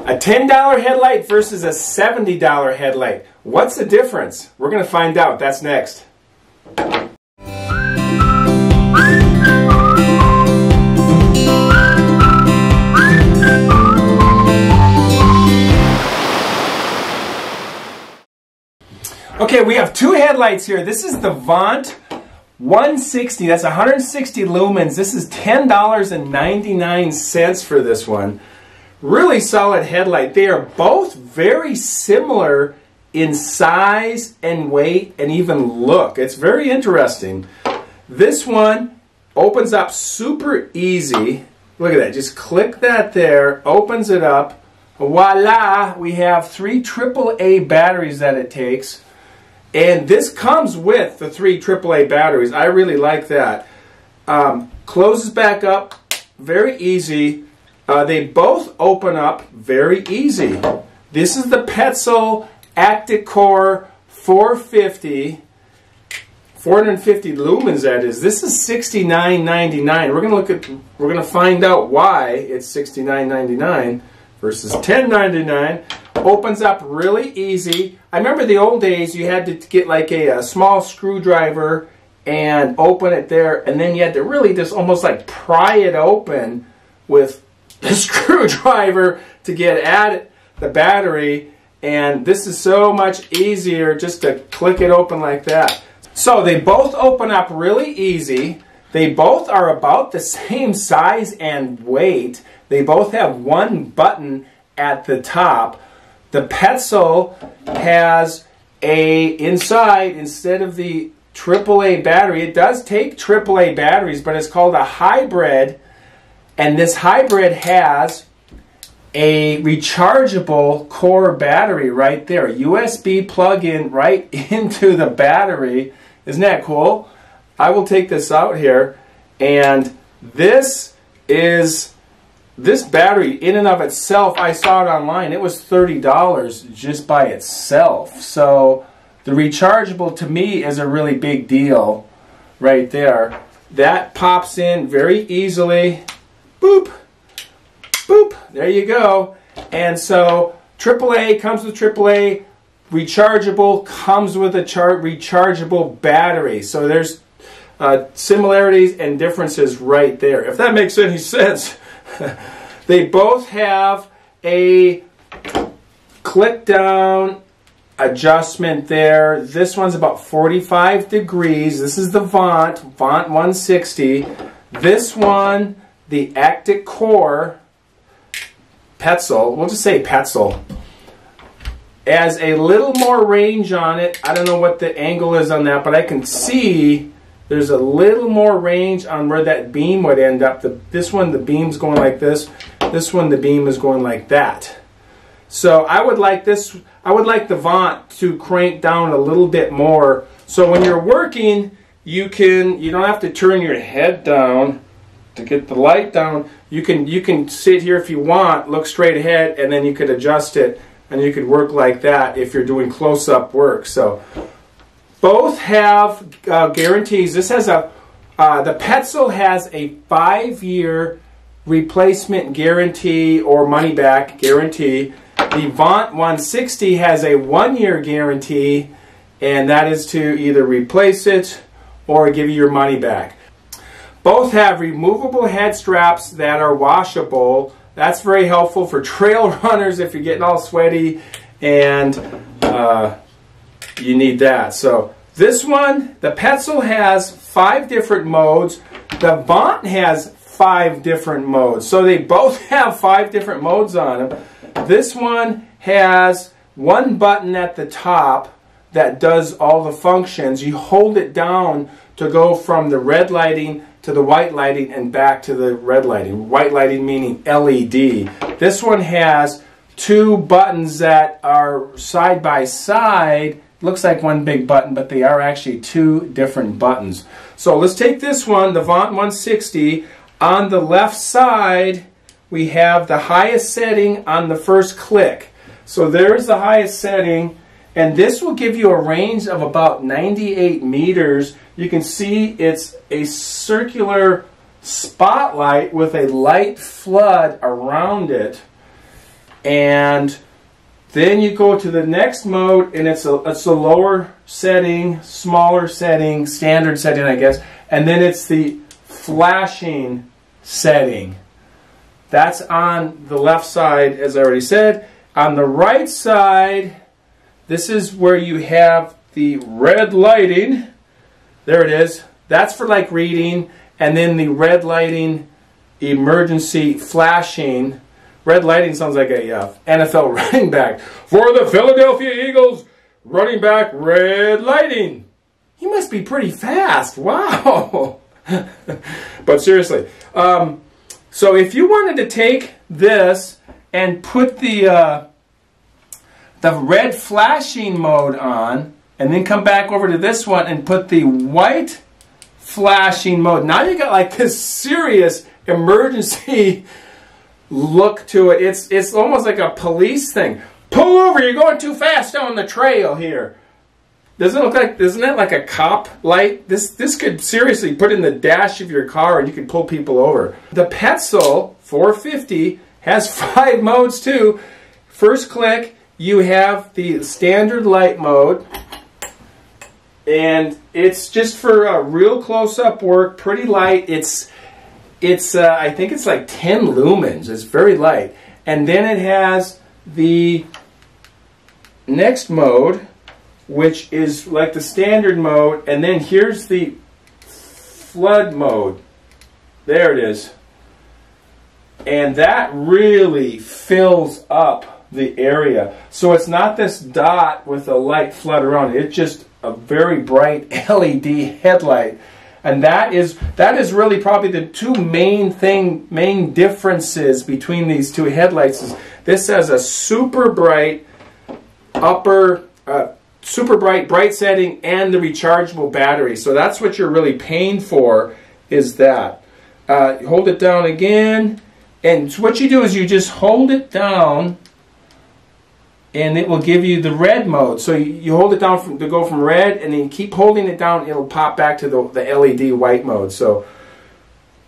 A $10 headlight versus a $70 headlight. What's the difference? We're going to find out. That's next. Okay, we have two headlights here. This is the Vont 160. That's 160 lumens. This is $10.99 for this one. Really solid headlight. They are both very similar in size and weight and even look. It's very interesting. This one opens up super easy. Look at that. Just click that there. Opens it up. Voila! We have 3 AAA batteries that it takes. And this comes with the 3 AAA batteries. I really like that. Closes back up. Very easy. They both open up very easy. This is the Petzl Actik Core 450 lumens, that is. This is $69.99. We're gonna find out why it's $69.99 versus $10.99. Opens up really easy. I remember the old days you had to get like a small screwdriver and open it there, and then you had to really just almost like pry it open with the screwdriver to get at the battery, and this is so much easier just to click it open like that. So they both open up really easy. They both are about the same size and weight. They both have one button at the top. The Petzl has inside, instead of the AAA battery, it does take AAA batteries, but it's called a hybrid. And this hybrid has a rechargeable core battery right there. USB plug-in right into the battery. Isn't that cool? I will take this out here. And this battery in and of itself, I saw it online, it was $30 just by itself. So the rechargeable to me is a really big deal right there. That pops in very easily. Boop, boop, there you go. And so AAA comes with AAA, rechargeable comes with a rechargeable battery. So there's similarities and differences right there, if that makes any sense. They both have a click down adjustment there. This one's about 45 degrees. This is the Vont 160. This one, the Actik Core, Petzl, we'll just say Petzl, has a little more range on it. I don't know what the angle is on that, but I can see there's a little more range on where that beam would end up. This one, the beam's going like this. This one, the beam is going like that. So I would like this. I would like the Vont to crank down a little bit more. So when you're working, you don't have to turn your head down to get the light down. You can sit here if you want, look straight ahead, and then you could adjust it, and you could work like that if you're doing close-up work. So both have guarantees. This has the Petzl has a 5-year replacement guarantee or money-back guarantee. The Vont 160 has a 1-year guarantee, and that is to either replace it or give you your money back. Both have removable head straps that are washable. That's very helpful for trail runners if you're getting all sweaty and you need that. So this one, the Petzl has 5 different modes. The Vont has 5 different modes. So they both have 5 different modes on them. This one has one button at the top that does all the functions. You hold it down to go from the red lighting to the white lighting and back to the red lighting. White lighting meaning LED. This one has 2 buttons that are side by side. Looks like one big button, but they are actually 2 different buttons. So let's take this one, the Vont 160. On the left side, we have the highest setting on the first click. So there's the highest setting, and this will give you a range of about 98 meters. You can see it's a circular spotlight with a light flood around it. And then you go to the next mode, and it's a lower setting, smaller setting, standard setting, I guess. And then it's the flashing setting. That's on the left side, as I already said. On the right side, this is where you have the red lighting. There it is. That's for like reading. And then the red lighting emergency flashing. Red lighting sounds like a NFL running back. For the Philadelphia Eagles, running back, red lighting. He must be pretty fast. Wow. But seriously. So if you wanted to take this and put the red flashing mode on, and then come back over to this one and put the white flashing mode. Now you got like this serious emergency look to it. It's almost like a police thing. Pull over, you're going too fast down the trail here. Doesn't it look like, isn't that like a cop light? This could seriously put in the dash of your car and you could pull people over. The Petzl 450 has 5 modes too. First click, you have the standard light mode. And it's just for real close-up work, pretty light. It's I think it's like 10 lumens. It's very light. And then it has the next mode, which is like the standard mode. And then here's the flood mode. There it is. And that really fills up the area. So it's not this dot with a light flood around it. It's just a very bright LED headlight. And that is really probably the two main differences between these two headlights. Is this has a super bright bright setting and the rechargeable battery. So that's what you're really paying for, is that. Hold it down again, and so what you do is you just hold it down, and it will give you the red mode. So you hold it down to go from red, and then you keep holding it down, it'll pop back to the LED white mode. So,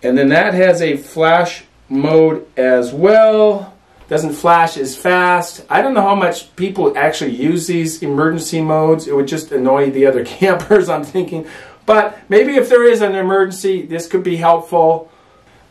and then that has a flash mode as well. Doesn't flash as fast. I don't know how much people actually use these emergency modes. It would just annoy the other campers, I'm thinking. But maybe if there is an emergency, this could be helpful.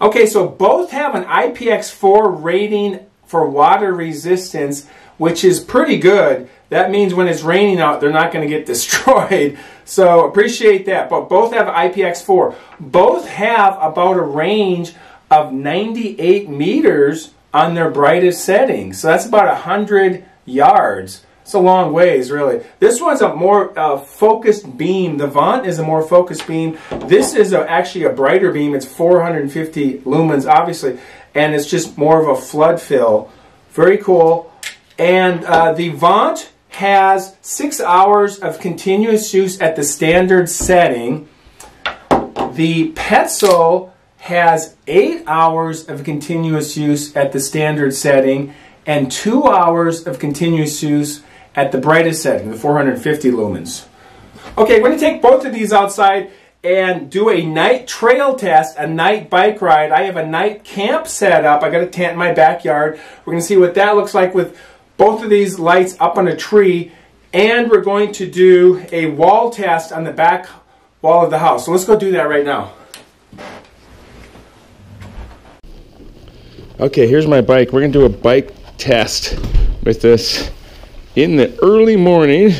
Okay, so both have an IPX4 rating for water resistance, which is pretty good. That means when it's raining out, they're not going to get destroyed. So appreciate that. But both have IPX4. Both have about a range of 98 meters on their brightest setting. So that's about 100 yards. It's a long ways, really. This one's a more focused beam. The Vont is a more focused beam. This is actually a brighter beam. It's 450 lumens, obviously. And it's just more of a flood fill. Very cool. And the Vont has 6 hours of continuous use at the standard setting. The Petzl has 8 hours of continuous use at the standard setting and 2 hours of continuous use at the brightest setting, the 450 lumens. Okay, we're going to take both of these outside and do a night trail test, a night bike ride. I have a night camp set up. I got a tent in my backyard. We're going to see what that looks like with both of these lights up on a tree, and we're going to do a wall test on the back wall of the house. So let's go do that right now. Okay, here's my bike. We're going to do a bike test with this in the early morning.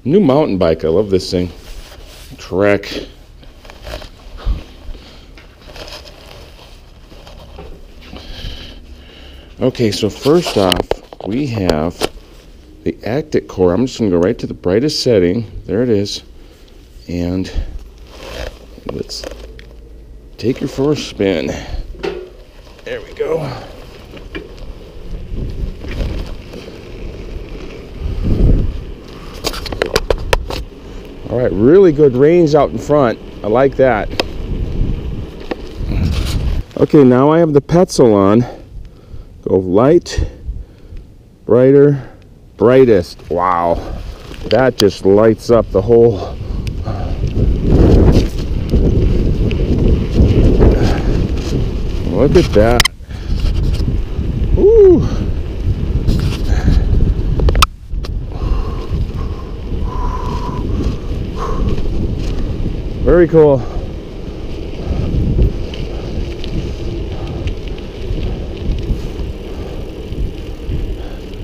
New mountain bike. I love this thing. Trek. Okay, so first off, we have the Actik Core. I'm just going to go right to the brightest setting. There it is. And let's take her for a spin. There we go. All right, really good range out in front. I like that. Okay, now I have the Petzl on. Go light, brighter, brightest. Wow, that just lights up the whole. Look at that. Ooh. Very cool.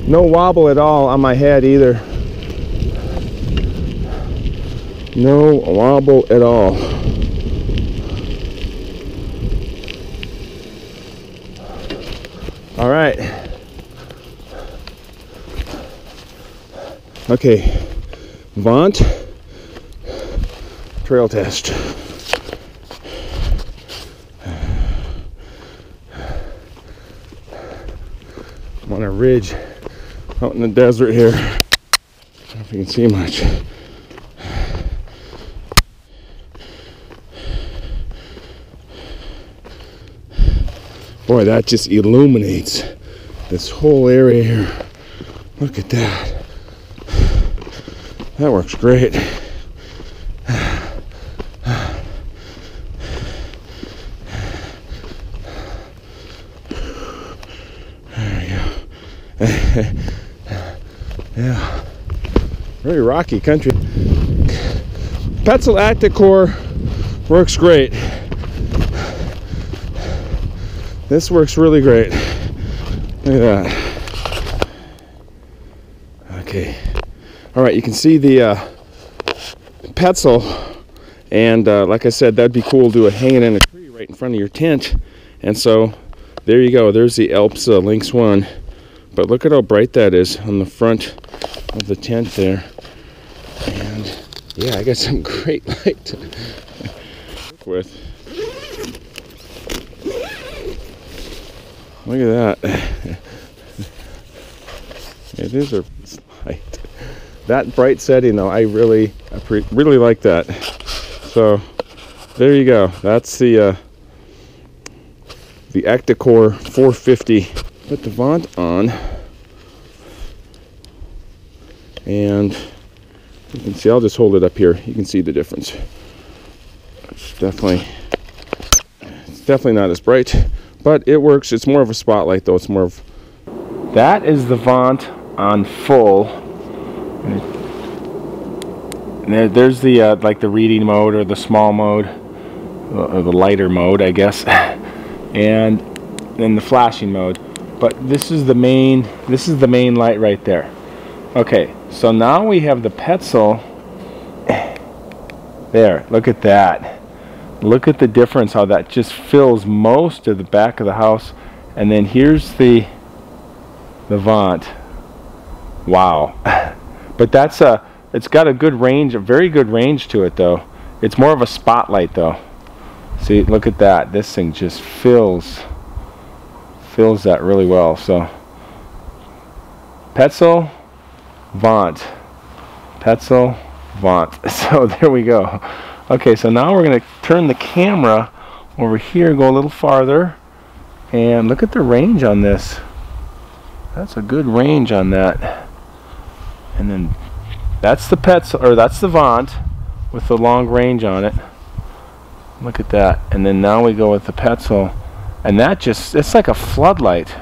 No wobble at all on my head either. No wobble at all. All right. Okay. Vont trail test. I'm on a ridge out in the desert here. I don't know if you can see much. Boy, that just illuminates this whole area here. Look at that. That works great. There we go. Yeah. Very rocky country. Petzl Actik Core works great. This works really great. Look at that. Okay. Alright, you can see the Petzl, and like I said, that'd be cool to hang it in a tree right in front of your tent. And so, there you go. There's the Alps Lynx 1. But look at how bright that is on the front of the tent there. And yeah, I got some great light to work with. Look at that. Yeah, these are light. That bright setting though, I really like that. So there you go. That's the Actik Core 450. Put the Vont on, and you can see, I'll just hold it up here. You can see the difference. It's definitely not as bright, but it works. It's more of a spotlight though. It's more of, that is the Vont on full. And there's the like the reading mode or the small mode, or the lighter mode, I guess, and then the flashing mode. But this is the main light right there. Okay, so now we have the Petzl. There, look at that. Look at the difference, how that just fills most of the back of the house. And then here's the Vont. Wow. But that's it's got a good range, a very good range to it though. It's more of a spotlight though. See, look at that. This thing just fills that really well. So Petzl, Vont, Petzl, Vont. So there we go. Okay, so now we're going to turn the camera over here, go a little farther, and look at the range on this. That's a good range on that. And then that's the Petzl, or that's the Vont with the long range on it. Look at that. And then now we go with the Petzl. And that just, it's like a floodlight.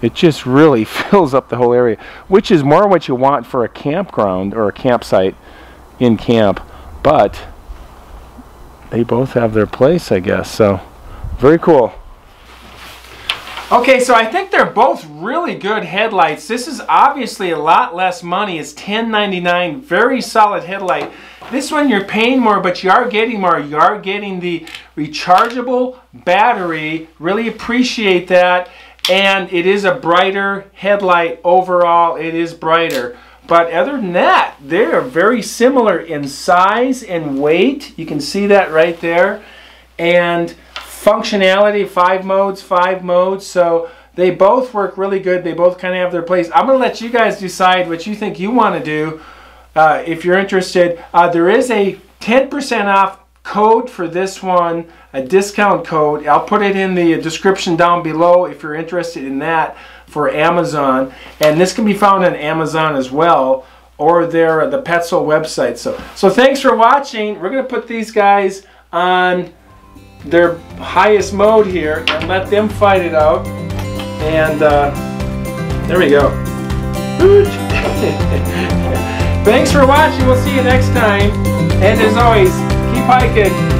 It just really fills up the whole area, which is more what you want for a campground or a campsite in camp. But they both have their place, I guess. So, very cool. Okay, so I think they're both really good headlights. This is obviously a lot less money. It's $10.99, very solid headlight. This one you're paying more, but you are getting more. You are getting the rechargeable battery. Really appreciate that. And it is a brighter headlight overall. It is brighter. But other than that, they are very similar in size and weight. You can see that right there. And functionality, 5 modes. So they both work really good. They both kind of have their place. I'm going to let you guys decide what you think you want to do. If you're interested, there is a 10% off code for this one, a discount code. I'll put it in the description down below if you're interested in that for Amazon. And this can be found on Amazon as well, or the Petzl website. So thanks for watching. We're going to put these guys on their highest mode here and let them fight it out. And there we go. Thanks for watching. We'll see you next time. And as always, keep probably could